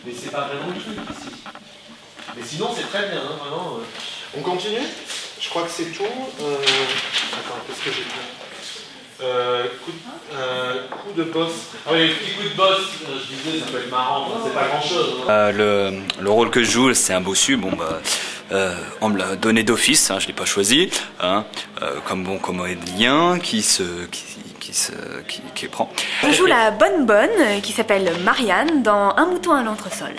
Mais c'est pas vraiment le truc ici. Mais sinon, c'est très bien, hein, vraiment. On continue? Je crois que c'est tout. Attends, qu'est-ce que j'ai dit? Coup de boss. Ah oui, les petits coups de boss, je disais, ça peut être marrant, c'est pas grand-chose. Hein. Le rôle que je joue, c'est un bossu. Bon, bah, on me l'a donné d'office, hein, je l'ai pas choisi, hein, comme bon comédien qui prend. Je joue la bonne qui s'appelle Marianne dans Un mouton à l'entresol.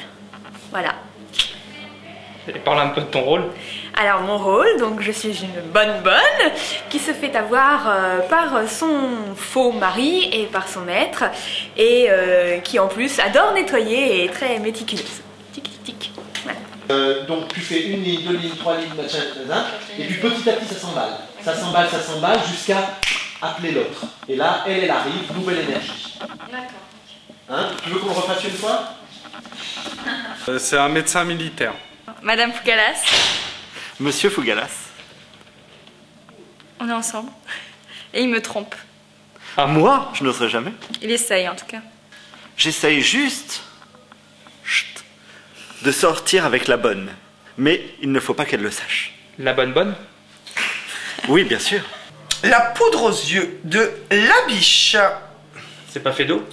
Voilà. Et parle un peu de ton rôle. Alors mon rôle, donc je suis une bonne qui se fait avoir par son faux mari et par son maître et qui en plus adore nettoyer et est très méticuleuse. Tic tic tic. Voilà. Donc tu fais une ligne, 2 lignes, 3 lignes, machin, et puis petit à petit ça s'emballe. Ça s'emballe jusqu'à appeler l'autre. Et là, elle arrive, nouvelle énergie. D'accord. Hein? Tu veux qu'on le refasse une fois? C'est un médecin militaire. Madame Fougalas. Monsieur Fougalas. On est ensemble. Et il me trompe. Ah, moi? Je n'oserais jamais. Il essaye en tout cas. J'essaye juste chut, de sortir avec la bonne. Mais il ne faut pas qu'elle le sache. La bonne? Oui, bien sûr. La poudre aux yeux de Labiche. C'est pas fait d'eau?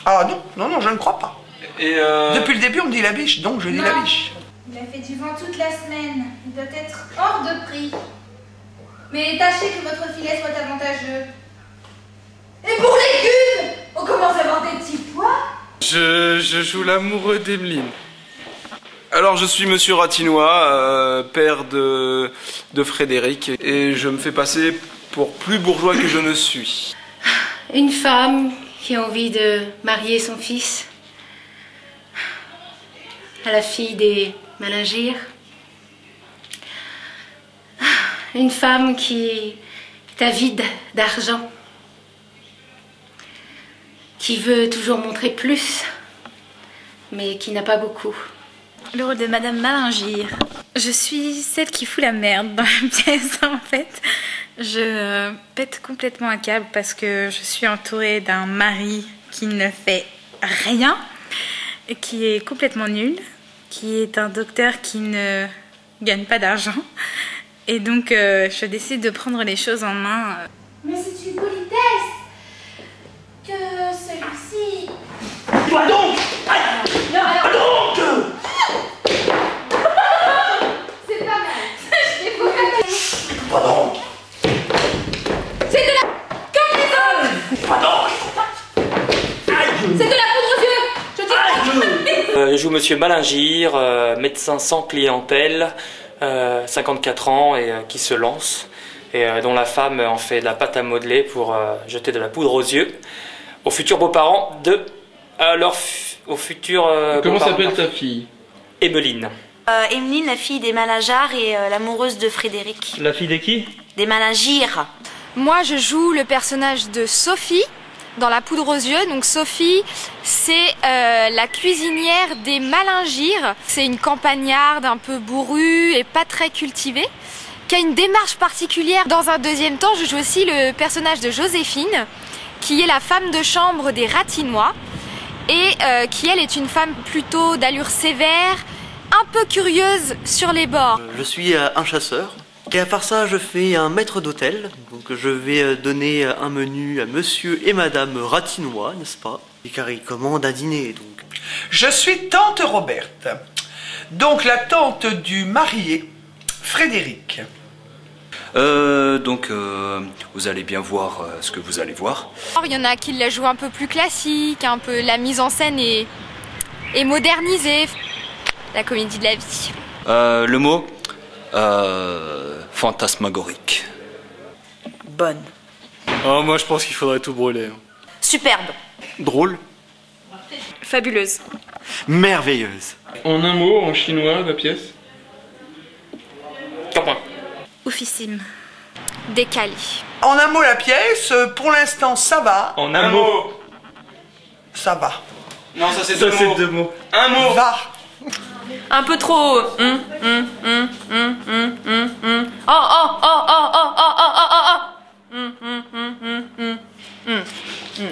Ah non, je ne crois pas. Et Depuis le début, on me dit Labiche, donc je dis Labiche. Il a fait du vent toute la semaine. Il doit être hors de prix. Mais tâchez que votre filet soit avantageux. Et pour légumes, on commence à vendre des petits pois. je joue l'amoureux d'Emeline. Alors je suis Monsieur Ratinois, père de Frédéric, et je me fais passer pour plus bourgeois que je ne suis. Une femme qui a envie de marier son fils à la fille des Malingyres. Une femme qui est avide d'argent, qui veut toujours montrer plus, mais qui n'a pas beaucoup. Le rôle de Madame Malingyre. Je suis celle qui fout la merde dans la pièce en fait. Je pète complètement un câble parce que je suis entourée d'un mari qui ne fait rien, et qui est complètement nul, qui est un docteur qui ne gagne pas d'argent. Et donc je décide de prendre les choses en main. Mais c'est une politesse que celui-ci... Toi donc! Toi donc! C'est pas mal. Je l'ai beaucoup. Toi donc! C'est de la combinaison. Toi donc! C'est de la poudre aux yeux. Je dis Je joue Monsieur Malingyre, médecin sans clientèle, 54 ans et qui se lance, et dont la femme en fait de la pâte à modeler pour jeter de la poudre aux yeux aux futurs beaux-parents de aux futurs Comment beaux-parents. s'appelle ta fille? Emeline. Emeline, la fille des Malingyres et l'amoureuse de Frédéric. La fille de qui? Des Malingyres. Moi, je joue le personnage de Sophie dans La poudre aux yeux. Donc Sophie, c'est la cuisinière des Malingyres. C'est une campagnarde un peu bourrue et pas très cultivée, qui a une démarche particulière. Dans un deuxième temps, je joue aussi le personnage de Joséphine, qui est la femme de chambre des Ratinois et qui, elle, est une femme plutôt d'allure sévère, un peu curieuse sur les bords. Je suis un chasseur. Et à part ça, je fais un maître d'hôtel. Donc je vais donner un menu à monsieur et madame Ratinois, n'est-ce pas? Et car ils commandent un dîner, donc. Je suis tante Roberte, donc la tante du marié, Frédéric. Vous allez bien voir ce que vous allez voir. Il y en a qui la jouent un peu plus classique, un peu la mise en scène est modernisée. La comédie de la vie. Le mot fantasmagorique. Bonne. Oh, moi je pense qu'il faudrait tout brûler. Superbe. Drôle. Fabuleuse. Merveilleuse. En un mot, en chinois, la pièce? Oufissime. Décalée. En un mot, la pièce, pour l'instant, ça va. En un mot. Ça va. Non, ça c'est deux mots. Un mot. Va. Un peu trop. Oh, oh, oh, oh, oh, oh, oh, oh, oh, oh.